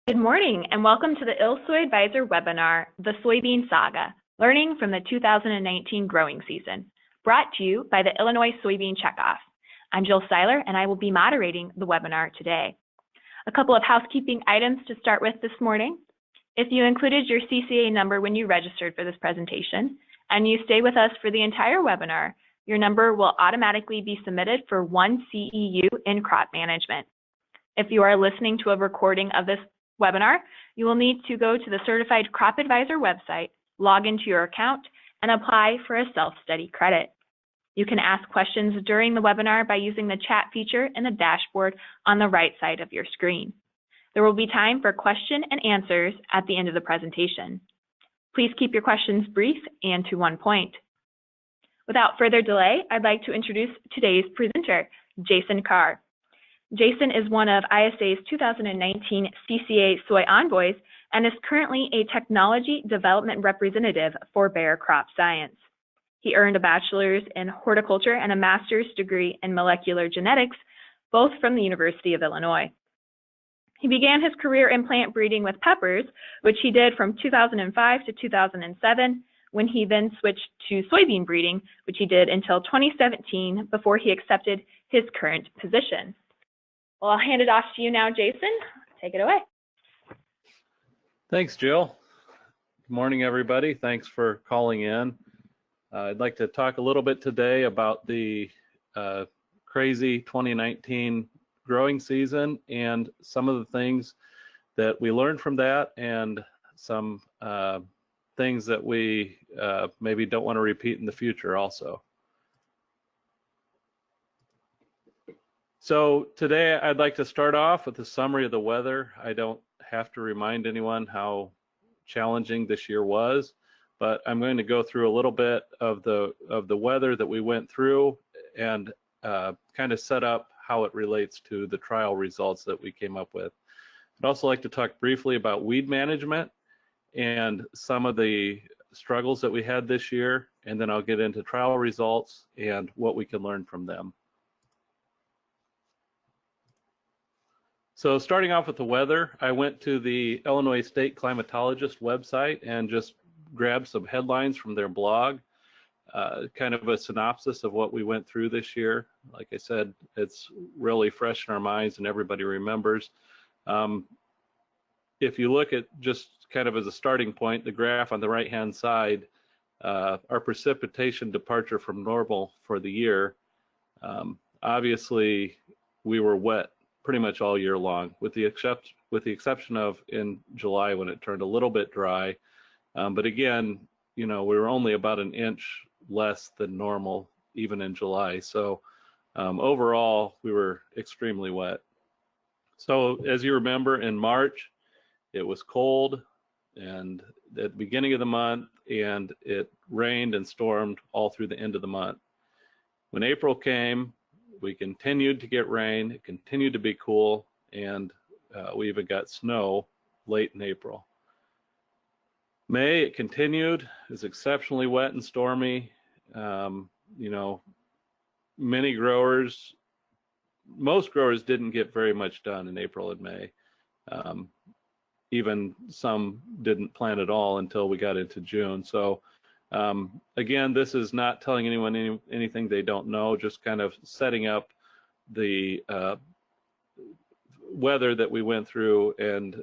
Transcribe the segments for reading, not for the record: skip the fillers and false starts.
Good morning and welcome to the ILSoy Advisor webinar, The Soybean Saga, Learning from the 2019 Growing Season, brought to you by the Illinois Soybean Checkoff. I'm Jill Seiler and I will be moderating the webinar today. A couple of housekeeping items to start with this morning. If you included your CCA number when you registered for this presentation and you stay with us for the entire webinar, your number will automatically be submitted for 1 CEU in crop management. If you are listening to a recording of this webinar, you will need to go to the Certified Crop Advisor website, log into your account, and apply for a self-study credit. You can ask questions during the webinar by using the chat feature in the dashboard on the right side of your screen. There will be time for question and answers at the end of the presentation. Please keep your questions brief and to one point. Without further delay, I'd like to introduce today's presenter, Jason Carr. Jason is one of ISA's 2019 CCA Soy Envoys and is currently a Technology Development Representative for Bayer Crop Science. He earned a bachelor's in horticulture and a master's degree in molecular genetics, both from the University of Illinois. He began his career in plant breeding with peppers, which he did from 2005 to 2007, when he then switched to soybean breeding, which he did until 2017 before he accepted his current position. Well, I'll hand it off to you now, Jason. Take it away. Thanks, Jill. Good morning, everybody. Thanks for calling in. I'd like to talk a little bit today about the crazy 2019 growing season and some of the things that we learned from that and some things that we maybe don't want to repeat in the future also. So today I'd like to start off with a summary of the weather. I don't have to remind anyone how challenging this year was, but I'm going to go through a little bit of the weather that we went through and kind of set up how it relates to the trial results that we came up with. I'd also like to talk briefly about weed management and some of the struggles that we had this year, and then I'll get into trial results and what we can learn from them. So starting off with the weather, I went to the Illinois State Climatologist website and just grabbed some headlines from their blog, kind of a synopsis of what we went through this year. Like I said, it's really fresh in our minds and everybody remembers. If you look at just kind of as a starting point, the graph on the right-hand side, our precipitation departure from normal for the year, obviously we were wet pretty much all year long, with the exception of in July when it turned a little bit dry. But again, you know, we were only about an inch less than normal even in July. So overall, we were extremely wet. So as you remember, in March, it was cold and at the beginning of the month, and it rained and stormed all through the end of the month. When April came, we continued to get rain, it continued to be cool, and we even got snow late in April. May, it continued, it was exceptionally wet and stormy. You know, most growers didn't get very much done in April and May. Even some didn't plant at all until we got into June. So again, this is not telling anyone anything they don't know, just kind of setting up the weather that we went through and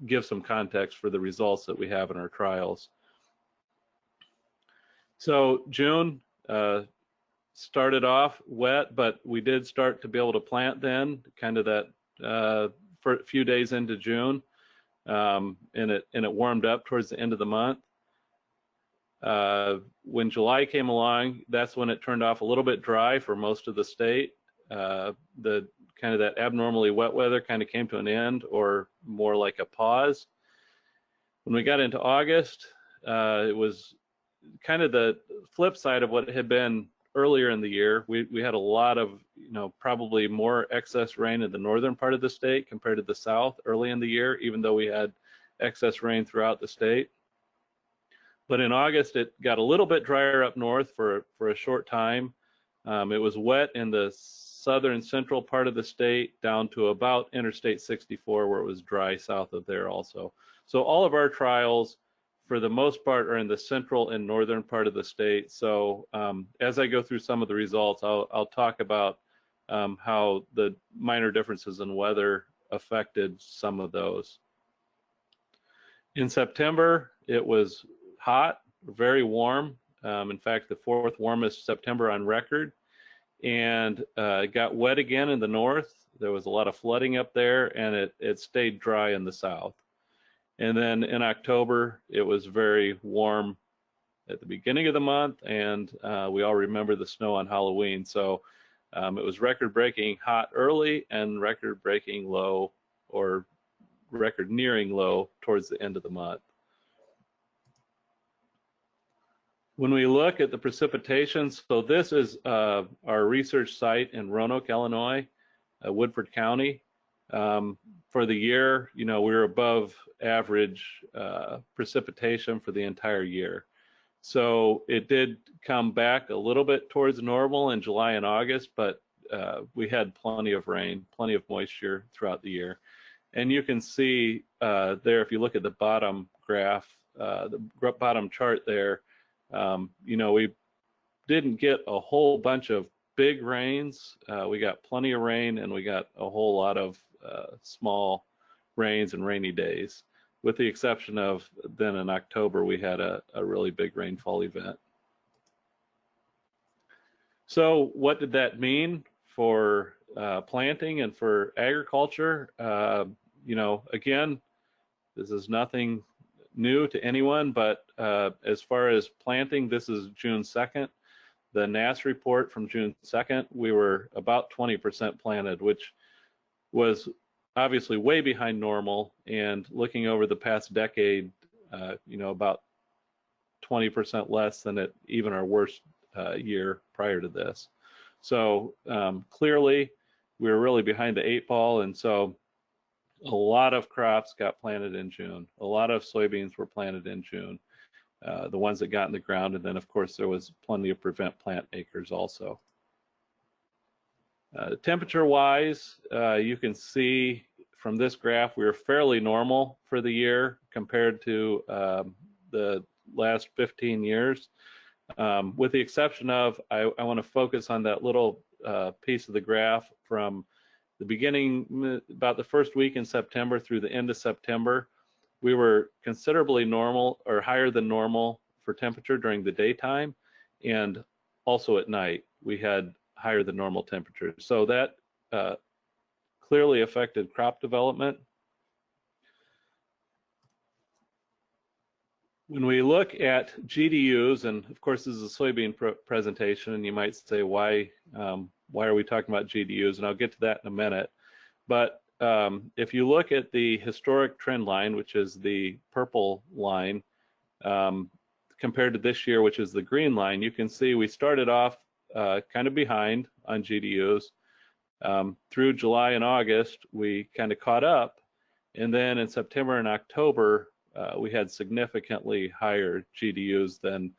give some context for the results that we have in our trials. So June started off wet, but we did start to be able to plant then, kind of that for a few days into June, and it warmed up towards the end of the month. When July came along, that's when it turned off a little bit dry for most of the state. The kind of that abnormally wet weather kind of came to an end, or more like a pause. When we got into August, it was kind of the flip side of what it had been earlier in the year. We had a lot of, you know, probably more excess rain in the northern part of the state compared to the south early in the year, even though we had excess rain throughout the state. But in August, it got a little bit drier up north for a short time. It was wet in the southern central part of the state down to about Interstate 64, where it was dry south of there also. So all of our trials, for the most part, are in the central and northern part of the state. So as I go through some of the results, I'll talk about how the minor differences in weather affected some of those. In September, it was hot, very warm. In fact, the fourth warmest September on record. And it got wet again in the north. There was a lot of flooding up there, and it stayed dry in the south. And then in October, it was very warm at the beginning of the month, and we all remember the snow on Halloween. So it was record-breaking hot early and record-breaking low, or record nearing low towards the end of the month. When we look at the precipitation, so this is our research site in Roanoke, Illinois, Woodford County. For the year, we were above average precipitation for the entire year. So it did come back a little bit towards normal in July and August, but we had plenty of rain, plenty of moisture throughout the year. And you can see there, if you look at the bottom graph, the bottom chart there, we didn't get a whole bunch of big rains. We got plenty of rain, and we got a whole lot of small rains and rainy days, with the exception of then in October, we had a really big rainfall event. So what did that mean for planting and for agriculture? Again, this is nothing new to anyone, but as far as planting, this is June 2nd. The NASS report from June 2nd, we were about 20% planted, which was obviously way behind normal. And looking over the past decade, about 20% less than even our worst year prior to this. So clearly, we were really behind the 8 ball, and so a lot of crops got planted in June. A lot of soybeans were planted in June, the ones that got in the ground. And then, of course, there was plenty of prevent plant acres also. Temperature-wise, you can see from this graph, we were fairly normal for the year compared to the last 15 years. With the exception of, I want to focus on that little piece of the graph from the beginning, about the first week in September through the end of September. We were considerably normal, or higher than normal, for temperature during the daytime, and also at night we had higher than normal temperatures. So that clearly affected crop development. When we look at GDUs, and of course this is a soybean presentation, and you might say, why are we talking about GDUs? And I'll get to that in a minute. But if you look at the historic trend line, which is the purple line, compared to this year, which is the green line, you can see we started off kind of behind on GDUs. Through July and August, we kind of caught up. And then in September and October, we had significantly higher GDUs than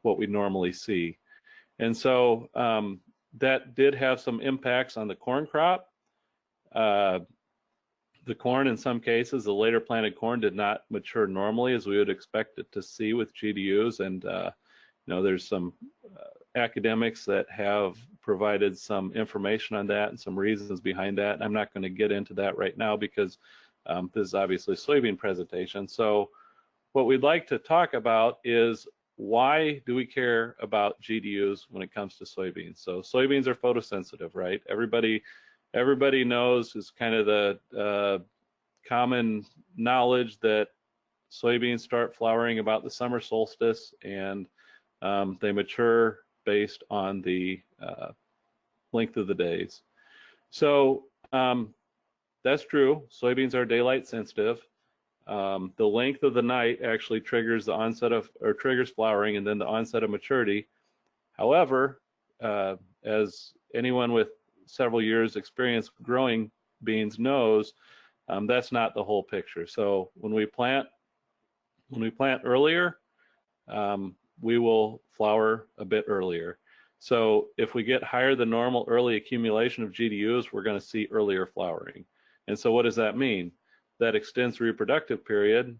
what we normally see. And so that did have some impacts on the corn crop. The corn, in some cases, the later planted corn did not mature normally as we would expect it to see with GDUs. And there's some academics that have provided some information on that and some reasons behind that. And I'm not going to get into that right now because this is obviously a soybean presentation. So what we'd like to talk about is, why do we care about GDUs when it comes to soybeans? So soybeans are photosensitive, right? Everybody knows, is kind of the common knowledge, that soybeans start flowering about the summer solstice, and they mature based on the length of the days. So that's true. Soybeans are daylight sensitive. The length of the night actually triggers the onset of, or triggers flowering and then the onset of maturity. However, as anyone with several years experience growing beans knows, that's not the whole picture. So when we plant earlier, we will flower a bit earlier. So if we get higher than normal early accumulation of GDUs, we're going to see earlier flowering. And so what does that mean? That extends the reproductive period,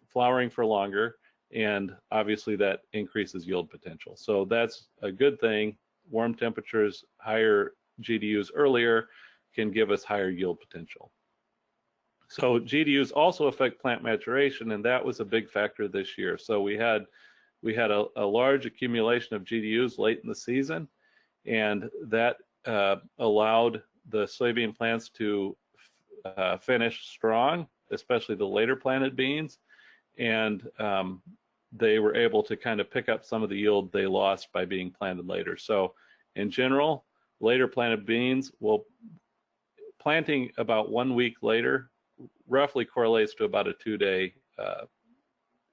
flowering for longer, and obviously that increases yield potential. So that's a good thing. Warm temperatures, higher GDUs earlier can give us higher yield potential. So GDUs also affect plant maturation, and that was a big factor this year. So we had a large accumulation of GDUs late in the season, and that allowed the soybean plants to finish strong, especially the later planted beans, and they were able to kind of pick up some of the yield they lost by being planted later. So in general, later planted beans, well, planting about 1 week later roughly correlates to about a 2-day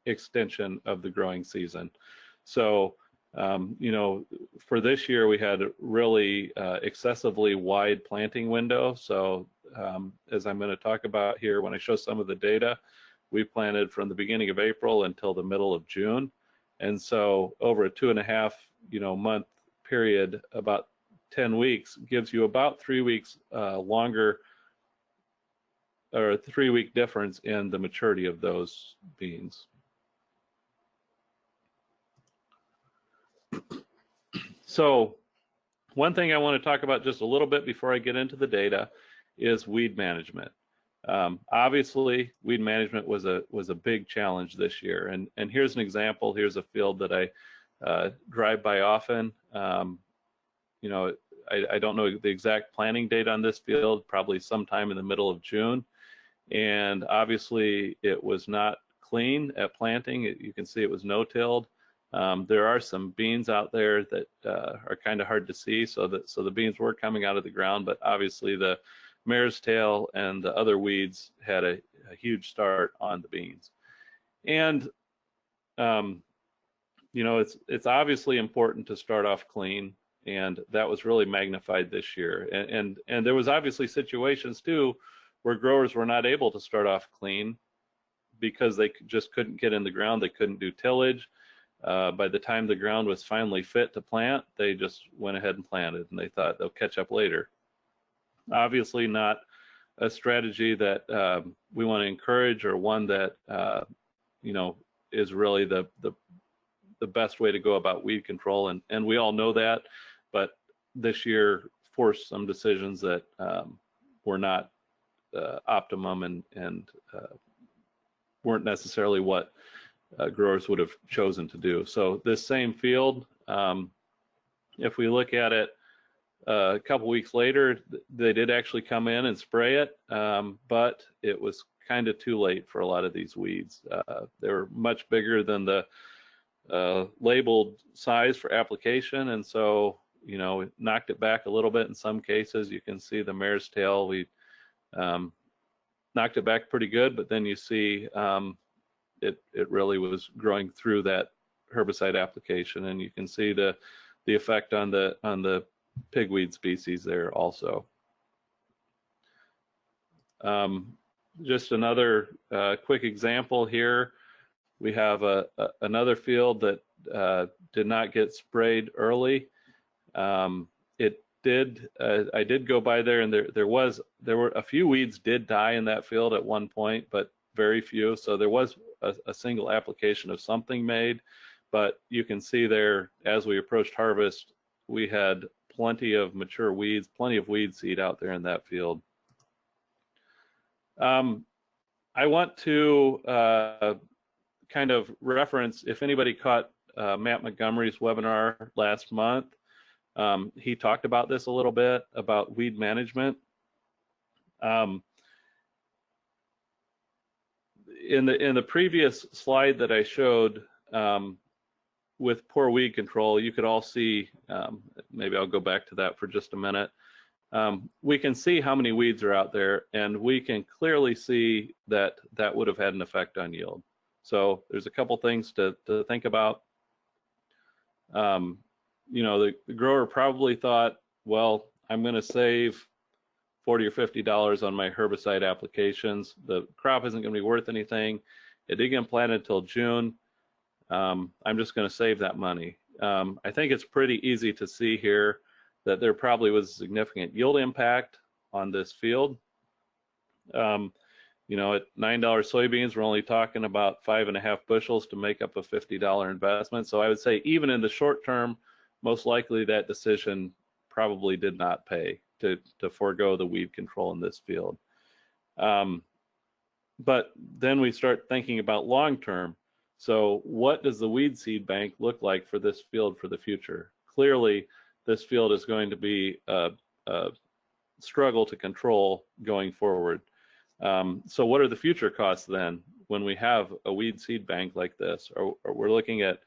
extension of the growing season. So, you know, for this year, we had a really excessively wide planting window. So as I'm going to talk about here, when I show some of the data, we planted from the beginning of April until the middle of June. And so over a 2.5, month period, about 10 weeks gives you about 3 weeks longer, or a 3-week difference in the maturity of those beans. So one thing I want to talk about just a little bit before I get into the data is weed management. Obviously, weed management was a big challenge this year, and here's an example. Here's a field that I drive by often. You know, I don't know the exact planting date on this field, probably sometime in the middle of June, and obviously it was not clean at planting. You can see it was no-tilled. There are some beans out there that are kind of hard to see, so the beans were coming out of the ground, but obviously the mare's tail and the other weeds had a huge start on the beans. And you know, it's obviously important to start off clean, and that was really magnified this year. And there was obviously situations too where growers were not able to start off clean because they just couldn't get in the ground. They couldn't do tillage. By the time the ground was finally fit to plant, they just went ahead and planted, and they thought they'll catch up later. Obviously not a strategy that we want to encourage, or one that you know, is really the best way to go about weed control, and we all know that, but this year forced some decisions that were not optimum and weren't necessarily what growers would have chosen to do. So this same field, if we look at it a couple weeks later, they did actually come in and spray it, but it was kind of too late for a lot of these weeds. They were much bigger than the labeled size for application, and so, you know, it knocked it back a little bit in some cases. You can see the mare's tail, we knocked it back pretty good, but then you see it really was growing through that herbicide application, and you can see the effect on the pigweed species there also. Just another quick example here. We have another field that did not get sprayed early. It did. I did go by there, and there were a few weeds did die in that field at one point, but very few. So there was a single application of something made, but you can see there as we approached harvest, we had plenty of mature weeds, plenty of weed seed out there in that field. I want to kind of reference, if anybody caught Matt Montgomery's webinar last month, he talked about this a little bit, about weed management. In the previous slide that I showed with poor weed control, you could all see, maybe I'll go back to that for just a minute. We can see how many weeds are out there, and we can clearly see that that would have had an effect on yield. So there's a couple things to think about. You know, the grower probably thought, well, I'm going to save $40 or $50 on my herbicide applications. The crop isn't going to be worth anything. It didn't get planted until June. I'm just going to save that money. I think it's pretty easy to see here that there probably was a significant yield impact on this field. You know, at $9 soybeans, we're only talking about 5.5 bushels to make up a $50 investment. So I would say even in the short term, most likely that decision probably did not pay to forego the weed control in this field. But then we start thinking about long term. So what does the weed seed bank look like for this field for the future? Clearly, this field is going to be a struggle to control going forward. So what are the future costs then when we have a weed seed bank like this? Or we're looking at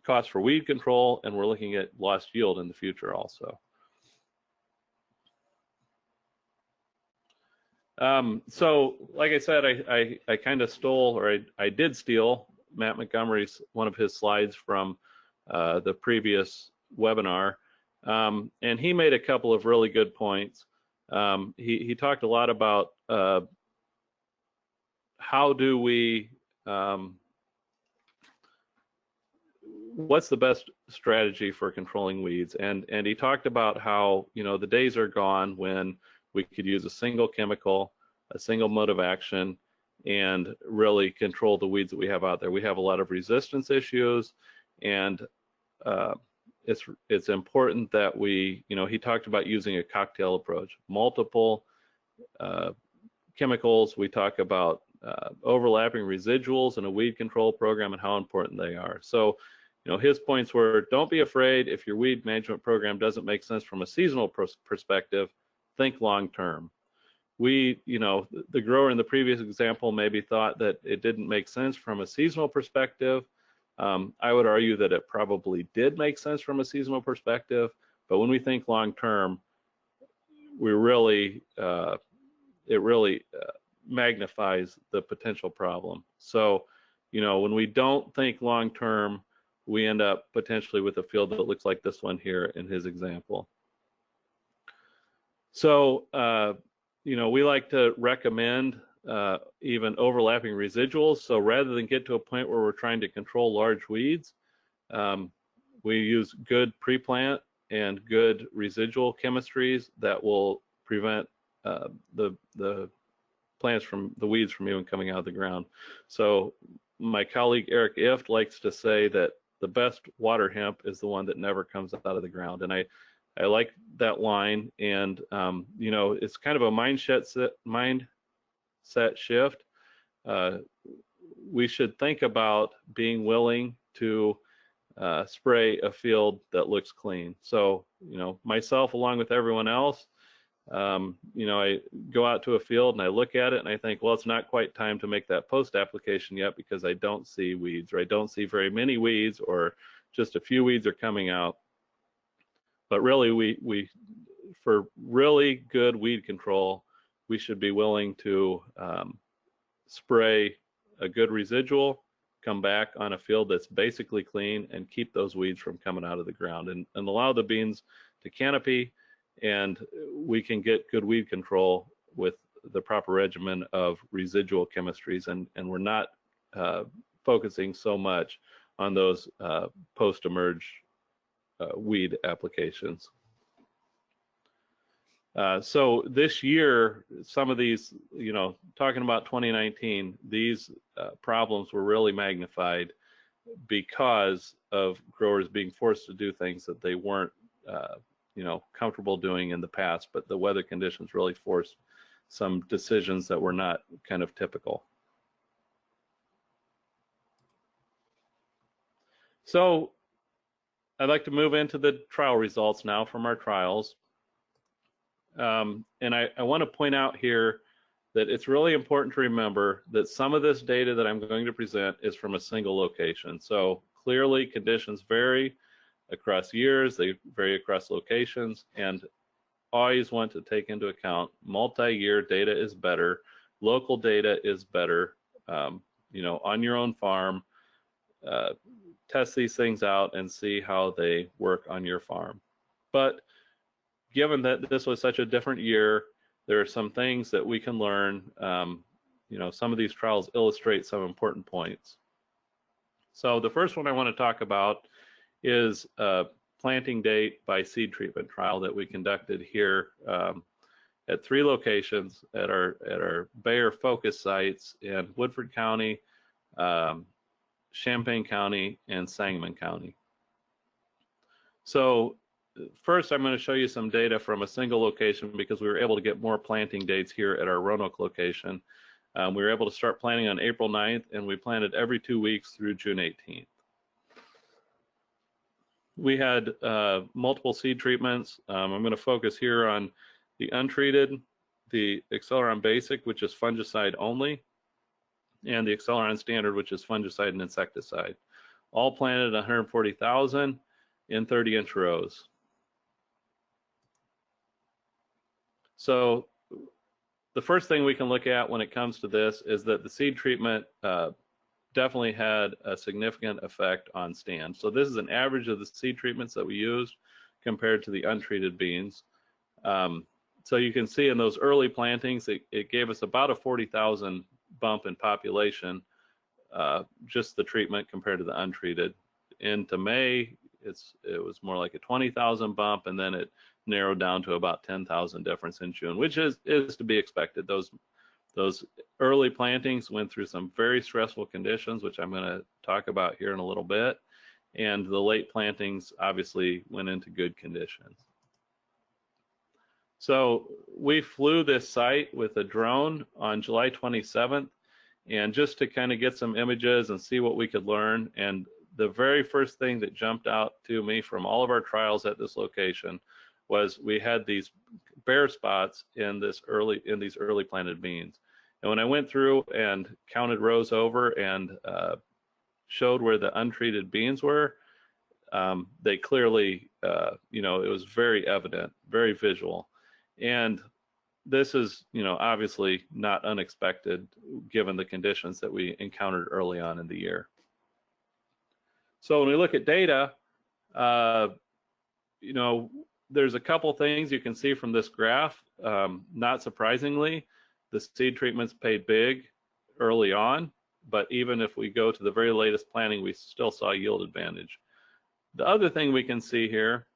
costs for weed control, and we're looking at lost yield in the future also. So like I said, I kind of stole, or I did steal Matt Montgomery's, one of his slides from the previous webinar. And he made a couple of really good points. He talked a lot about how do we, what's the best strategy for controlling weeds, and he talked about how, you know, the days are gone when we could use a single chemical, a single mode of action, and really control the weeds that we have out there. We have a lot of resistance issues, and it's important that we, you know, he talked about using a cocktail approach, multiple chemicals. We talk about overlapping residuals in a weed control program and how important they are. So, you know, his points were, don't be afraid if your weed management program doesn't make sense from a seasonal perspective, think long term. We, you know, the grower in the previous example maybe thought that it didn't make sense from a seasonal perspective. I would argue that it probably did make sense from a seasonal perspective, but when we think long term, we really, it really magnifies the potential problem. So, you know, when we don't think long term, we end up potentially with a field that looks like this one here in his example. So, you know, we like to recommend even overlapping residuals. So rather than get to a point where we're trying to control large weeds, we use good pre-plant and good residual chemistries that will prevent the plants from, the weeds from even coming out of the ground. So my colleague Eric Ift likes to say that the best water hemp is the one that never comes out of the ground. And I like that line, and you know, it's kind of a mindset shift. We should think about being willing to spray a field that looks clean. So, you know, myself along with everyone else, you know, I go out to a field and I look at it and I think, well, it's not quite time to make that post application yet because I don't see weeds, or I don't see very many weeds, or just a few weeds are coming out. But really, we for really good weed control, we should be willing to spray a good residual, come back on a field that's basically clean, and keep those weeds from coming out of the ground, and allow the beans to canopy, and we can get good weed control with the proper regimen of residual chemistries, and we're not focusing so much on those post-emerge weed applications. So this year, some of these, you know, talking about 2019, these problems were really magnified because of growers being forced to do things that they weren't, you know, comfortable doing in the past, but the weather conditions really forced some decisions that were not kind of typical. So I'd like to move into the trial results now from our trials. And I want to point out here that it's really important to remember that some of this data that I'm going to present is from a single location. So clearly conditions vary across years, they vary across locations, and always want to take into account multi-year data is better, local data is better, you know, on your own farm, test these things out and see how they work on your farm. But given that this was such a different year, there are some things that we can learn. You know, some of these trials illustrate some important points. So the first one I want to talk about is a planting date by seed treatment trial that we conducted here at 3 locations at our Bayer focus sites in Woodford County, Champaign County, and Sangamon County. So first, I'm going to show you some data from a single location because we were able to get more planting dates here at our Roanoke location. We were able to start planting on April 9th, and we planted every 2 weeks through June 18th. We had multiple seed treatments. I'm going to focus here on the untreated, the Acceleron Basic, which is fungicide only, and the Acceleron Standard, which is fungicide and insecticide. All planted at 140,000 in 30-inch rows. So the first thing we can look at when it comes to this is that the seed treatment definitely had a significant effect on stand. So this is an average of the seed treatments that we used compared to the untreated beans. So you can see in those early plantings, it gave us about a 40,000 bump in population, just the treatment compared to the untreated. Into May, it was more like a 20,000 bump, and then it narrowed down to about 10,000 difference in June, which is to be expected. Those early plantings went through some very stressful conditions, which I'm going to talk about here in a little bit, and the late plantings obviously went into good conditions. So we flew this site with a drone on July 27th, and just to kind of get some images and see what we could learn. And the very first thing that jumped out to me from all of our trials at this location was we had these bare spots in these early planted beans. And when I went through and counted rows over and showed where the untreated beans were, they clearly, it was very evident, very visual. And this is, obviously not unexpected given the conditions that we encountered early on in the year. So when we look at data, there's a couple things you can see from this graph. Not surprisingly, the seed treatments paid big early on, but even if we go to the very latest planting, we still saw yield advantage. The other thing we can see here,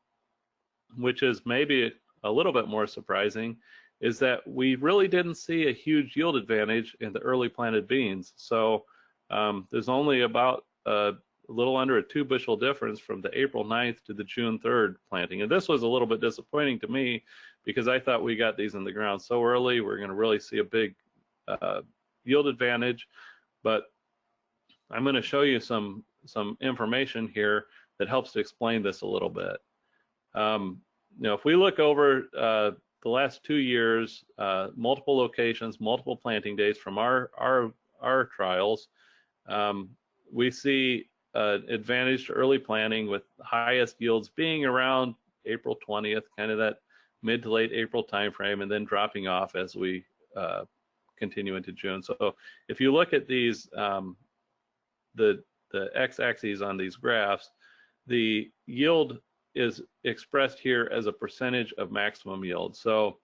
which is maybe a little bit more surprising, is that we really didn't see a huge yield advantage in the early planted beans. So there's only about a little under a 2 bushel difference from the April 9th to the June 3rd planting. And this was a little bit disappointing to me because I thought we got these in the ground so early, we're going to really see a big yield advantage. But I'm going to show you some information here that helps to explain this a little bit. If we look over the last 2 years, multiple locations, multiple planting dates from our trials, we see advantage to early planting with highest yields being around April 20th, kind of that mid to late April timeframe, and then dropping off as we continue into June. So if you look at these, the x-axis on these graphs, the yield is expressed here as a percentage of maximum yield. So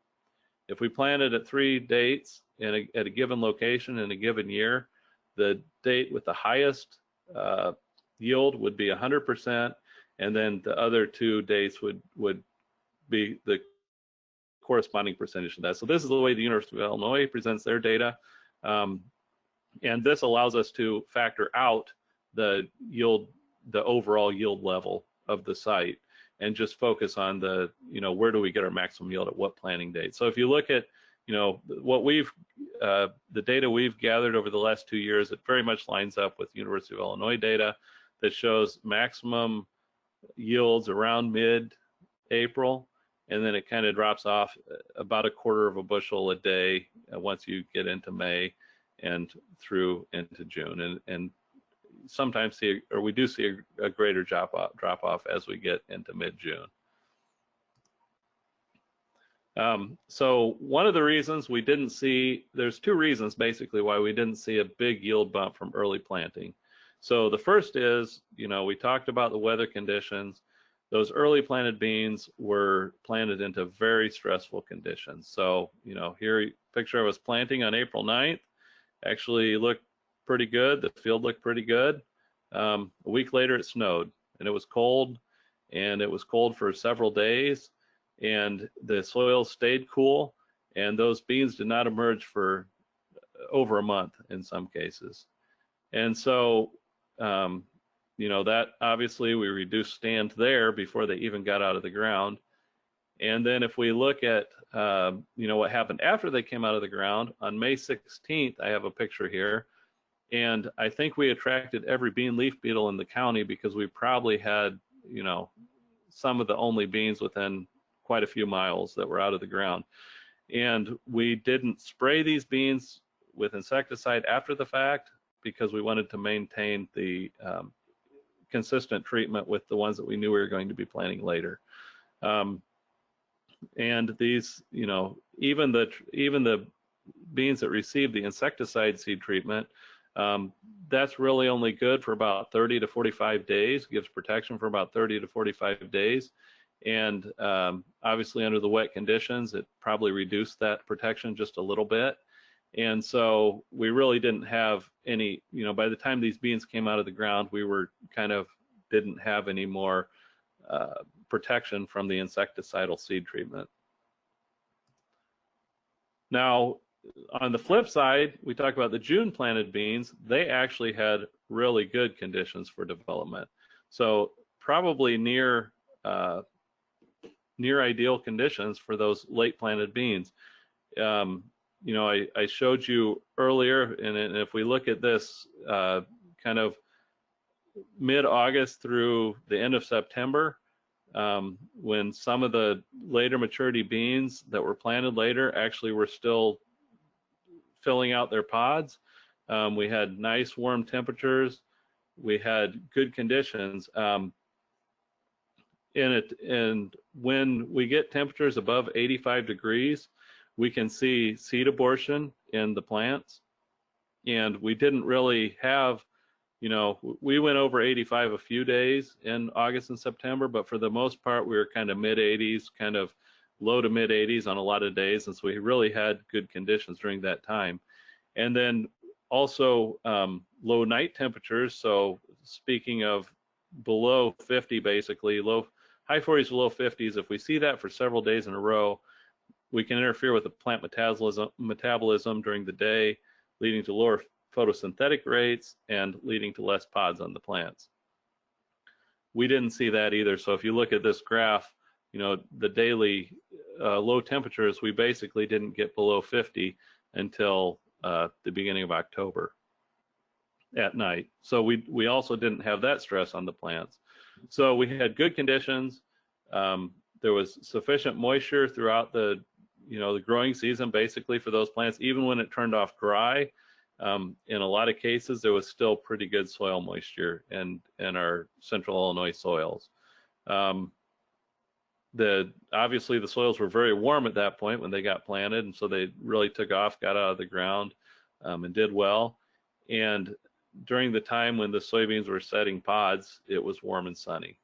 if we planted at 3 dates at a given location in a given year, the date with the highest yield would be 100%, and then the other 2 dates would be the corresponding percentage of that. So this is the way the University of Illinois presents their data, and this allows us to factor out the yield, the overall yield level of the site, and just focus on the, where do we get our maximum yield at what planting date. So if you look at, what the data we've gathered over the last 2 years, it very much lines up with University of Illinois data that shows maximum yields around mid-April, and then it kind of drops off about 1/4 bushel a day once you get into May and through into June. And sometimes we do see a greater drop off as we get into mid-June. So one of the reasons we didn't see, there's 2 reasons basically why we didn't see a big yield bump from early planting. So the first is, we talked about the weather conditions. Those early planted beans were planted into very stressful conditions. So, here picture I was planting on April 9th, actually looked pretty good. The field looked pretty good. A week later it snowed, and it was cold, and it was cold for several days, and the soil stayed cool, and those beans did not emerge for over a month in some cases. And so, that obviously we reduced stand there before they even got out of the ground. And then if we look at, what happened after they came out of the ground, on May 16th, I have a picture here, and I think we attracted every bean leaf beetle in the county because we probably had, some of the only beans within quite a few miles that were out of the ground. And we didn't spray these beans with insecticide after the fact because we wanted to maintain the consistent treatment with the ones that we knew we were going to be planting later. And these, even the beans that received the insecticide seed treatment, that's really only good for about 30 to 45 days, gives protection for about 30 to 45 days. And obviously under the wet conditions, it probably reduced that protection just a little bit. And so we really didn't have any, by the time these beans came out of the ground, we were didn't have any more protection from the insecticidal seed treatment. Now, on the flip side, we talk about the June planted beans. They actually had really good conditions for development. So probably near ideal conditions for those late planted beans. I showed you earlier, and if we look at this kind of mid-August through the end of September, when some of the later maturity beans that were planted later actually were still filling out their pods. We had nice warm temperatures. We had good conditions. And when we get temperatures above 85 degrees, we can see seed abortion in the plants. And we didn't really have, we went over 85 a few days in August and September, but for the most part, we were kind of mid 80s, kind of low to mid 80s on a lot of days. And so we really had good conditions during that time. And then also low night temperatures. So speaking of below 50, basically high 40s to low 50s, if we see that for several days in a row, we can interfere with the plant metabolism during the day, leading to lower photosynthetic rates and leading to less pods on the plants. We didn't see that either. So if you look at this graph, the daily low temperatures, we basically didn't get below 50 until the beginning of October at night. So we also didn't have that stress on the plants. So we had good conditions. There was sufficient moisture throughout the growing season, basically, for those plants. Even when it turned off dry, in a lot of cases, there was still pretty good soil moisture in our central Illinois soils. Obviously the soils were very warm at that point when they got planted, and so they really took off, got out of the ground, and did well. And during the time when the soybeans were setting pods, it was warm and sunny.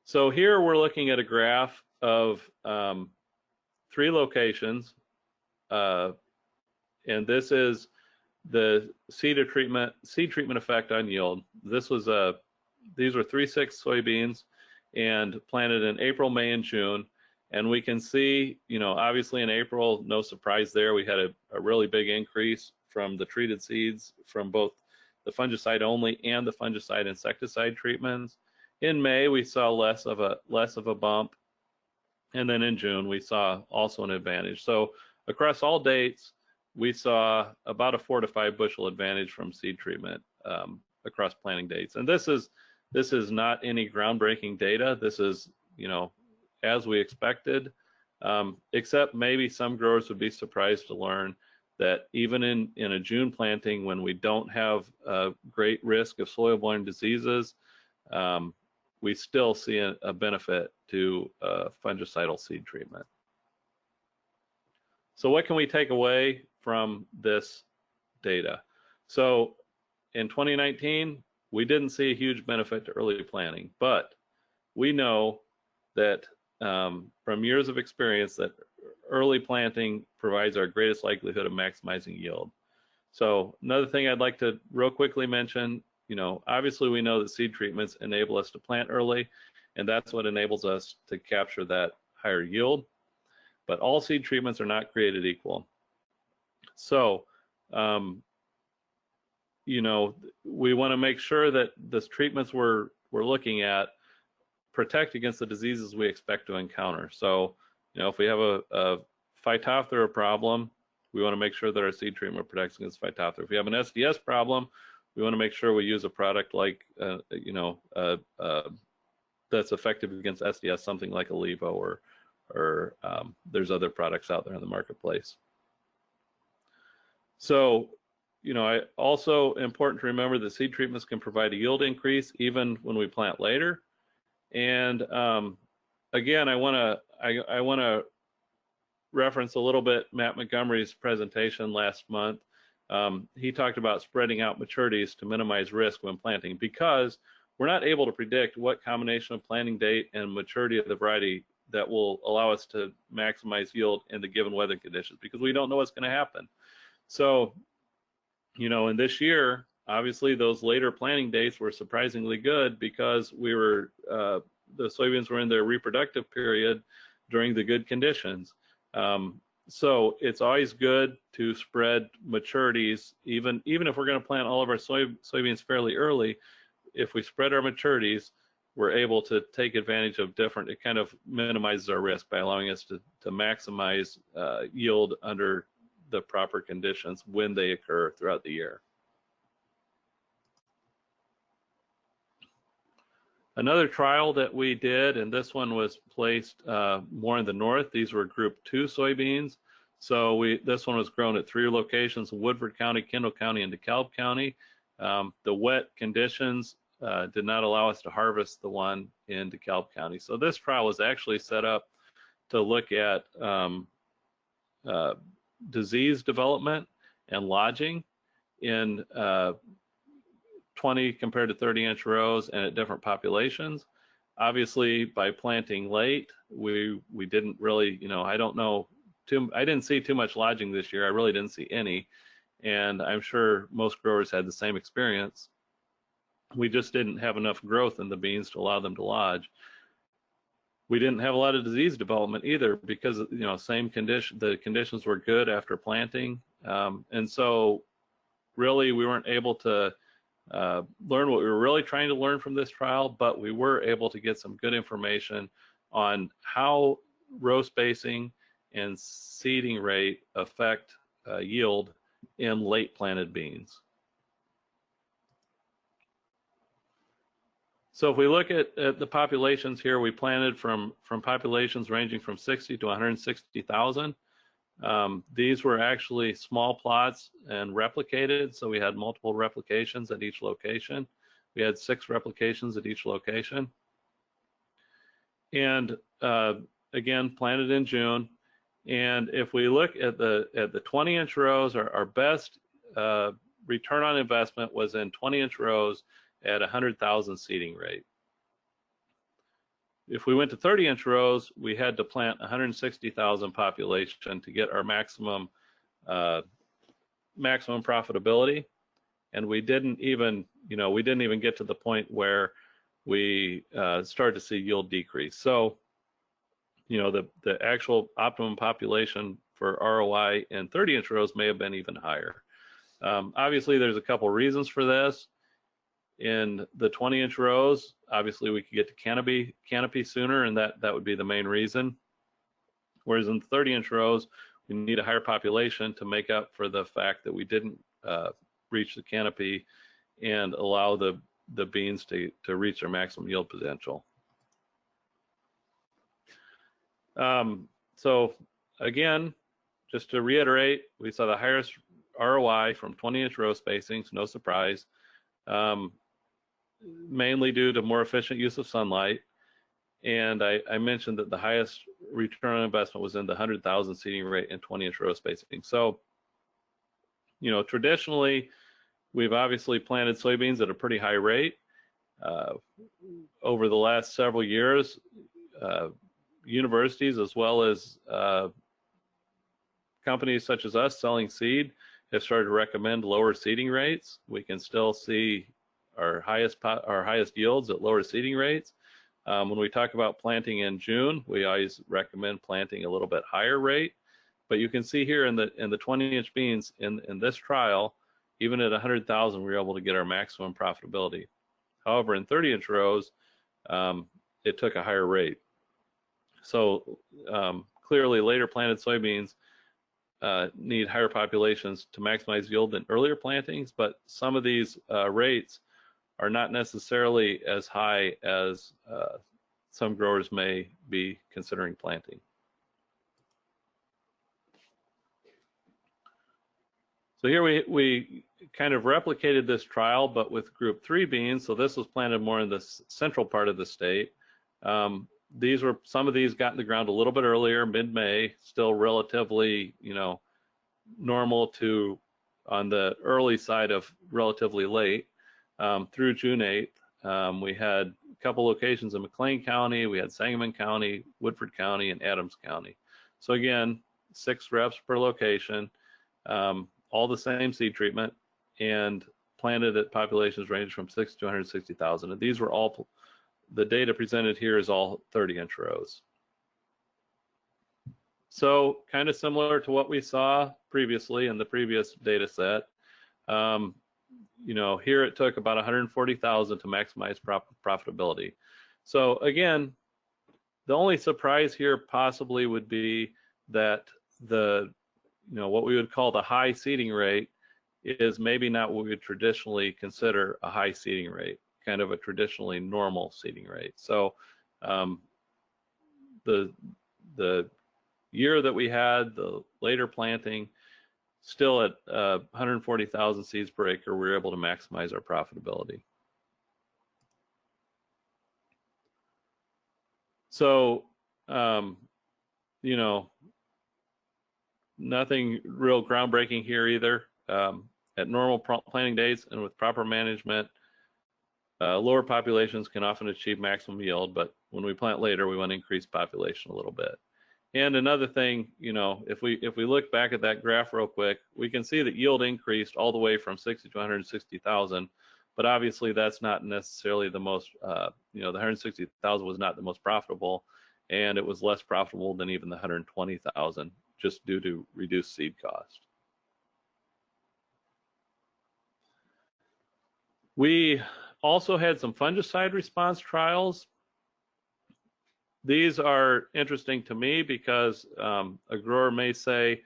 So here we're looking at a graph of 3 locations, and this is the seed treatment effect on yield. These were 3-6 soybeans and planted in April, May, and June. And we can see, obviously in April, no surprise there, we had a really big increase from the treated seeds from both the fungicide only and the fungicide insecticide treatments. In May, we saw less of a bump, and then in June we saw also an advantage. So across all dates, we saw about a 4 to 5 bushel advantage from seed treatment across planting dates. And this is not any groundbreaking data. This is as we expected, except maybe some growers would be surprised to learn that even in a June planting, when we don't have a great risk of soil-borne diseases, we still see a benefit to fungicidal seed treatment. So what can we take away from this data? So in 2019, we didn't see a huge benefit to early planting, but we know that from years of experience that early planting provides our greatest likelihood of maximizing yield. So another thing I'd like to real quickly mention obviously we know that seed treatments enable us to plant early, and that's what enables us to capture that higher yield. But all seed treatments are not created equal. So, we want to make sure that the treatments we're looking at protect against the diseases we expect to encounter. So, if we have a Phytophthora problem, we want to make sure that our seed treatment protects against Phytophthora. If we have an SDS problem, we want to make sure we use a product like, that's effective against SDS, something like Olivo, or there's other products out there in the marketplace. So, also important to remember that seed treatments can provide a yield increase even when we plant later. And again, I want to reference a little bit Matt Montgomery's presentation last month. He talked about spreading out maturities to minimize risk when planting, because we're not able to predict what combination of planting date and maturity of the variety that will allow us to maximize yield in the given weather conditions, because we don't know what's going to happen. So, in this year, obviously those later planting dates were surprisingly good because the soybeans were in their reproductive period during the good conditions. So it's always good to spread maturities, even if we're going to plant all of our soybeans fairly early. If we spread our maturities, we're able to take advantage of different, it kind of minimizes our risk by allowing us to maximize yield under the proper conditions when they occur throughout the year. Another trial that we did, and this one was placed more in the north, these were group 2 soybeans. So this one was grown at 3 locations in Woodford County, Kendall County, and DeKalb County. The wet conditions did not allow us to harvest the one in DeKalb County. So this trial was actually set up to look at disease development and lodging in 20 compared to 30-inch rows and at different populations. Obviously, by planting late, we didn't really, I didn't see too much lodging this year. I really didn't see any, and I'm sure most growers had the same experience. We just didn't have enough growth in the beans to allow them to lodge. We didn't have a lot of disease development either because, same condition, the conditions were good after planting. And so really we weren't able to learn what we were really trying to learn from this trial, but we were able to get some good information on how row spacing and seeding rate affect yield in late planted beans. So if we look at the populations here, we planted from populations ranging from 60 to 160,000. These were actually small plots and replicated, so we had multiple replications at each location. We had 6 replications at each location. And again, planted in June. And if we look at the 20-inch rows, our best return on investment was in 20-inch rows at 100,000 seeding rate. If we went to 30-inch rows, we had to plant 160,000 population to get our maximum profitability, and we didn't even get to the point where we started to see yield decrease. So, the actual optimum population for ROI in 30-inch rows may have been even higher. Obviously, there's a couple reasons for this. In the 20-inch rows, obviously we could get to canopy sooner, and that would be the main reason. Whereas in the 30-inch rows, we need a higher population to make up for the fact that we didn't reach the canopy and allow the beans to reach their maximum yield potential. So again, just to reiterate, we saw the highest ROI from 20-inch row spacings, no surprise. Mainly due to more efficient use of sunlight. And I mentioned that the highest return on investment was in the 100,000 seeding rate and 20-inch row spacing. So, traditionally, we've obviously planted soybeans at a pretty high rate. Over the last several years, universities as well as companies such as us selling seed have started to recommend lower seeding rates. We can still see our highest yields at lower seeding rates. When we talk about planting in June, we always recommend planting a little bit higher rate. But you can see here in the 20-inch beans in this trial, even at 100,000, we were able to get our maximum profitability. However, in 30-inch rows, it took a higher rate. So clearly, later planted soybeans need higher populations to maximize yield than earlier plantings, but some of these rates are not necessarily as high as some growers may be considering planting. So here we kind of replicated this trial, but with group 3 beans. So this was planted more in the central part of the state. Some of these got in the ground a little bit earlier, mid-May, still relatively, normal to on the early side of relatively late through June 8th. We had a couple locations in McLean County, we had Sangamon County, Woodford County, and Adams County. So again, 6 reps per location, all the same seed treatment, and planted at populations ranged from 60 to 160,000. And these were all, the data presented here is all 30-inch rows. So kind of similar to what we saw previously in the previous data set. Here it took about 140,000 to maximize profitability. So again, the only surprise here possibly would be that what we would call the high seeding rate is maybe not what we would traditionally consider a high seeding rate, kind of a traditionally normal seeding rate. So the year that we had, the later planting, still at 140,000 seeds per acre, we were able to maximize our profitability. So, nothing real groundbreaking here either. At normal planting dates and with proper management, lower populations can often achieve maximum yield, but when we plant later, we want to increase population a little bit. And another thing, if we look back at that graph real quick, we can see that yield increased all the way from 60 to 160,000, but obviously that's not necessarily the most, the 160,000 was not the most profitable, and it was less profitable than even the 120,000 just due to reduced seed cost. We also had some fungicide response trials. These are interesting to me because a grower may say,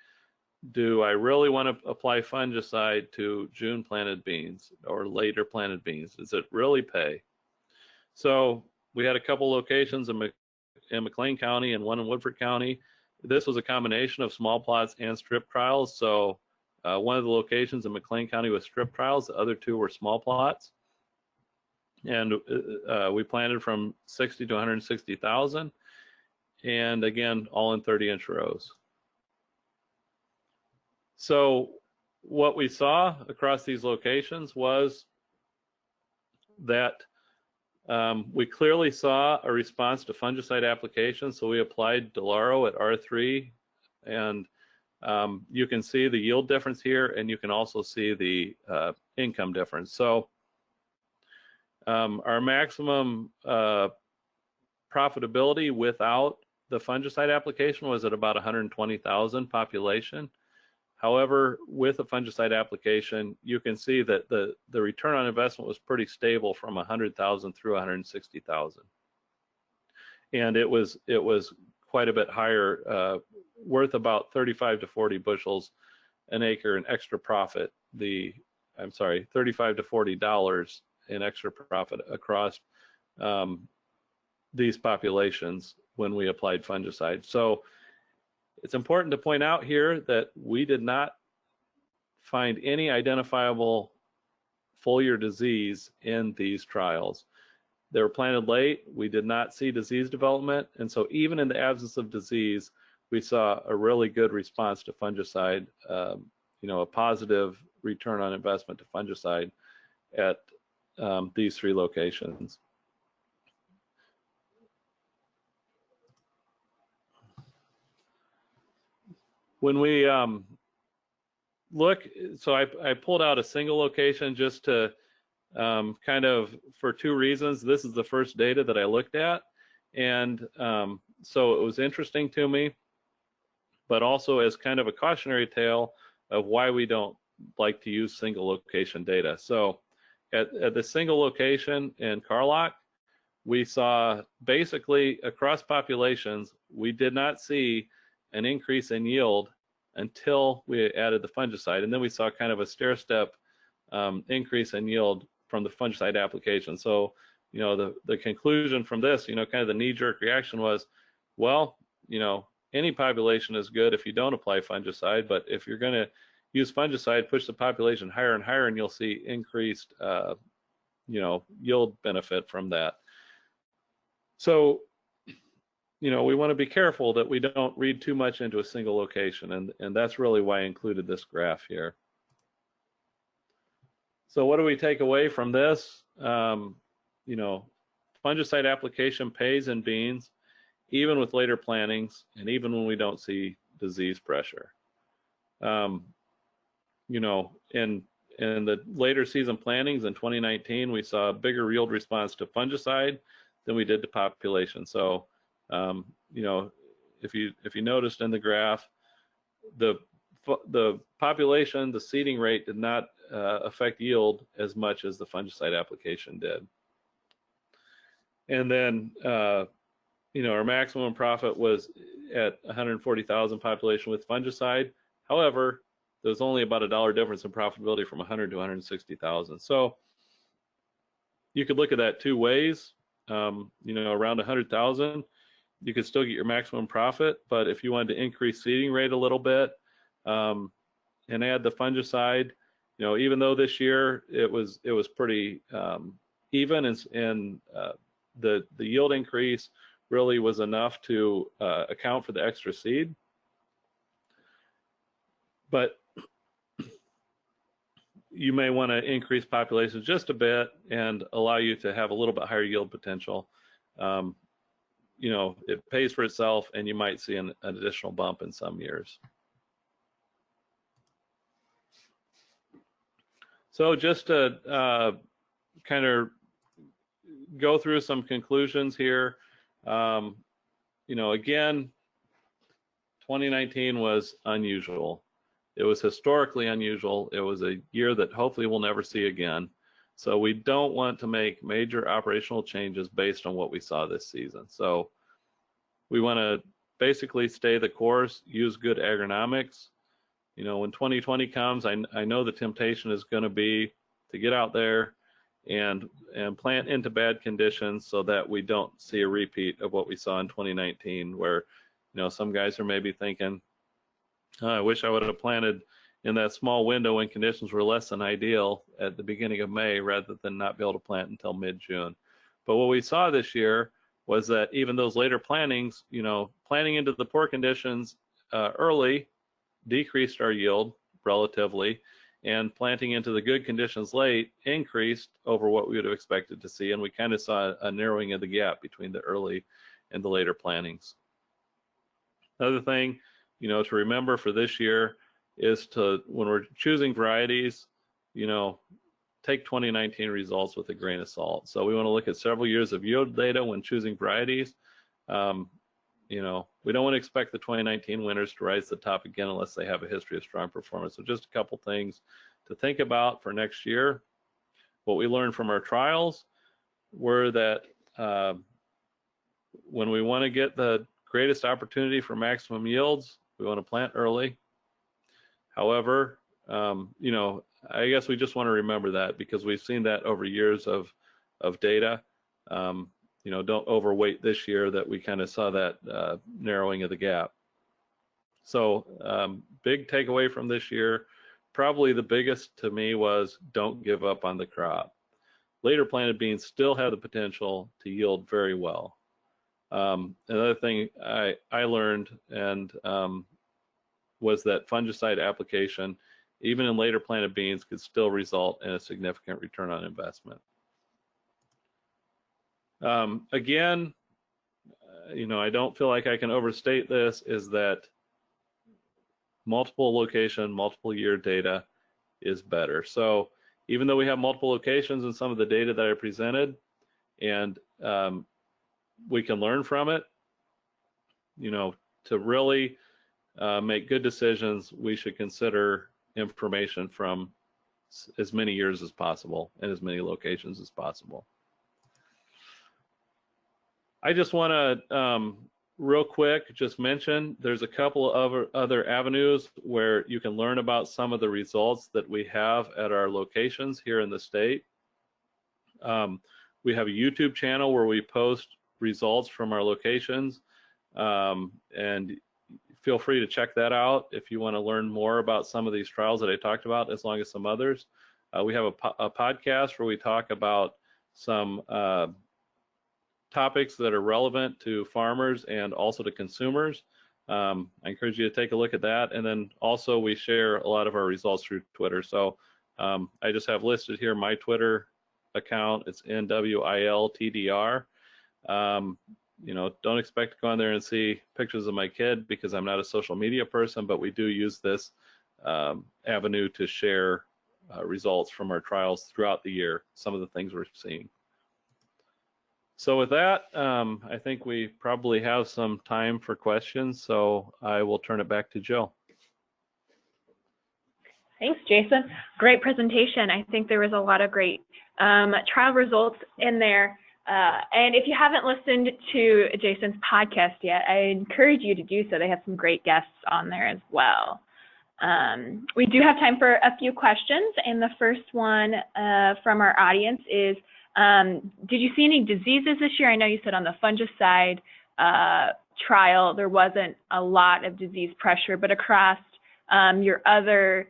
do I really want to apply fungicide to June planted beans or later planted beans? Does it really pay? So we had a couple locations in McLean County and one in Woodford County. This was a combination of small plots and strip trials. So one of the locations in McLean County was strip trials, the other 2 were small plots. And we planted from 60 to 160,000, and again, all in 30-inch rows. So what we saw across these locations was that we clearly saw a response to fungicide application. So we applied Delaro at R3, and you can see the yield difference here, and you can also see the income difference. So our maximum profitability without the fungicide application was at about 120,000 population. However, with a fungicide application, you can see that the return on investment was pretty stable from 100,000 through 160,000, and it was quite a bit higher, worth about 35 to 40 bushels an acre in extra profit. $35 to $40 in extra profit across these populations when we applied fungicide. So it's important to point out here that we did not find any identifiable foliar disease in these trials. They were planted late. We did not see disease development. And so even in the absence of disease, we saw a really good response to fungicide, a positive return on investment to fungicide at these 3 locations. When we look, so I pulled out a single location just to kind of for two reasons. This is the first data that I looked at, and so it was interesting to me, but also as kind of a cautionary tale of why we don't like to use single location data. So at the single location in Carlock, we saw basically across populations, we did not see an increase in yield until we added the fungicide. And then we saw kind of a stair-step increase in yield from the fungicide application. So, you know, the conclusion from this, you know, kind of the knee-jerk reaction was, well, you know, any population is good if you don't apply fungicide, but if you're going to use fungicide, push the population higher and higher, and you'll see increased, you know, yield benefit from that. So, you know, we want to be careful that we don't read too much into a single location, and that's really why I included this graph here. So what do we take away from this? You know, fungicide application pays in beans, even with later plantings, and even when we don't see disease pressure. You know, in the later season plantings in 2019, we saw a bigger yield response to fungicide than we did to population. So, you know, if you noticed in the graph, the population, the seeding rate did not affect yield as much as the fungicide application did. And then, you know, our maximum profit was at 140,000 population with fungicide. However, there was only about $1 difference in profitability from 100 to 160,000. So you could look at that two ways. You know, around 100,000, you could still get your maximum profit. But if you wanted to increase seeding rate a little bit and add the fungicide, you know, even though this year it was pretty even, and the yield increase really was enough to account for the extra seed. But you may want to increase populations just a bit and allow you to have a little bit higher yield potential. You know, it pays for itself, and you might see an additional bump in some years. So just to kind of go through some conclusions here, you know, again, 2019 was unusual. It was historically unusual. It was a year that hopefully we'll never see again. So we don't want to make major operational changes based on what we saw this season. So we want to basically stay the course, use good agronomics. You know, when 2020 comes, I know the temptation is going to be to get out there and plant into bad conditions so that we don't see a repeat of what we saw in 2019, where, you know, some guys are maybe thinking, oh, I wish I would have planted in that small window when conditions were less than ideal at the beginning of May rather than not be able to plant until mid-June. But what we saw this year was that even those later plantings, you know, planting into the poor conditions early decreased our yield relatively, and planting into the good conditions late increased over what we would have expected to see, and we kind of saw a narrowing of the gap between the early and the later plantings. Another thing, you know, to remember for this year is to, when we're choosing varieties, you know, take 2019 results with a grain of salt. So we want to look at several years of yield data when choosing varieties. You know, we don't want to expect the 2019 winners to rise to the top again unless they have a history of strong performance. So just a couple things to think about for next year. What we learned from our trials were that when we want to get the greatest opportunity for maximum yields, we want to plant early. However, you know, I guess we just want to remember that because we've seen that over years of data. You know, don't overweight this year that we kind of saw that narrowing of the gap. So big takeaway from this year, probably the biggest to me was don't give up on the crop. Later planted beans still have the potential to yield very well. Another thing I learned and was that fungicide application, even in later planted beans, could still result in a significant return on investment. Again, you know, I don't feel like I can overstate this, is that multiple location, multiple year data is better. So even though we have multiple locations and some of the data that I presented, and we can learn from it, to really make good decisions, we should consider information from as many years as possible and as many locations as possible. I just want to real quick just mention there's a couple of other avenues where you can learn about some of the results that we have at our locations here in the state. We have a YouTube channel where we post results from our locations, and feel free to check that out if you want to learn more about some of these trials that I talked about, as long as some others. We have a podcast where we talk about some topics that are relevant to farmers and also to consumers. I encourage you to take a look at that. And then also we share a lot of our results through Twitter. So I just have listed here my Twitter account. It's NWILTDR. Don't expect to go on there and see pictures of my kid because I'm not a social media person, but we do use this avenue to share results from our trials throughout the year, some of the things we're seeing. So with that, I think we probably have some time for questions, so I will turn it back to Jill. Thanks, Jason. Great presentation. I think there was a lot of great trial results in there. And if you haven't listened to Jason's podcast yet, I encourage you to do so. They have some great guests on there as well. We do have time for a few questions, and the first one from our audience is, did you see any diseases this year? I know you said on the fungicide trial there wasn't a lot of disease pressure, but across your other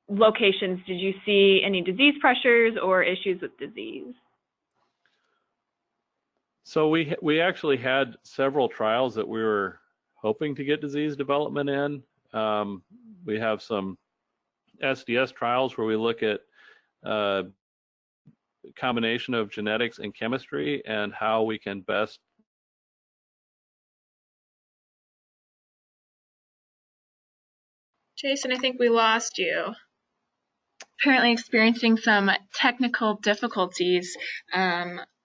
locations, did you see any disease pressures or issues with disease? So we actually had several trials that we were hoping to get disease development in. We have some SDS trials where we look at combination of genetics and chemistry and how we can best Jason, I think we lost you. Apparently experiencing some technical difficulties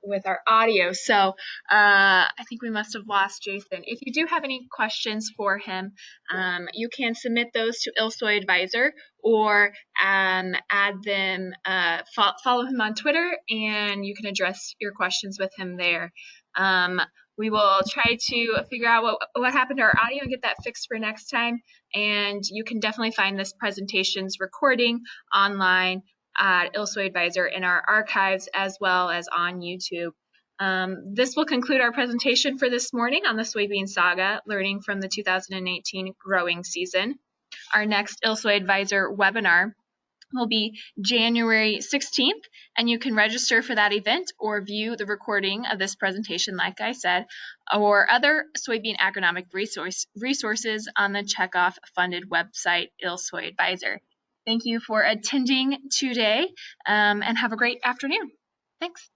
with our audio, so I think we must have lost Jason. If you do have any questions for him, you can submit those to ILSoy Advisor or add them, follow him on Twitter, and you can address your questions with him there. We will try to figure out what happened to our audio and get that fixed for next time. And you can definitely find this presentation's recording online at ILSoy Advisor in our archives as well as on YouTube. This will conclude our presentation for this morning on the soybean saga, learning from the 2018 growing season. Our next ILSoy Advisor webinar will be January 16th, and you can register for that event or view the recording of this presentation, like I said, or other soybean agronomic resources on the checkoff funded website, ILSoy Advisor. Thank you for attending today, and have a great afternoon. Thanks.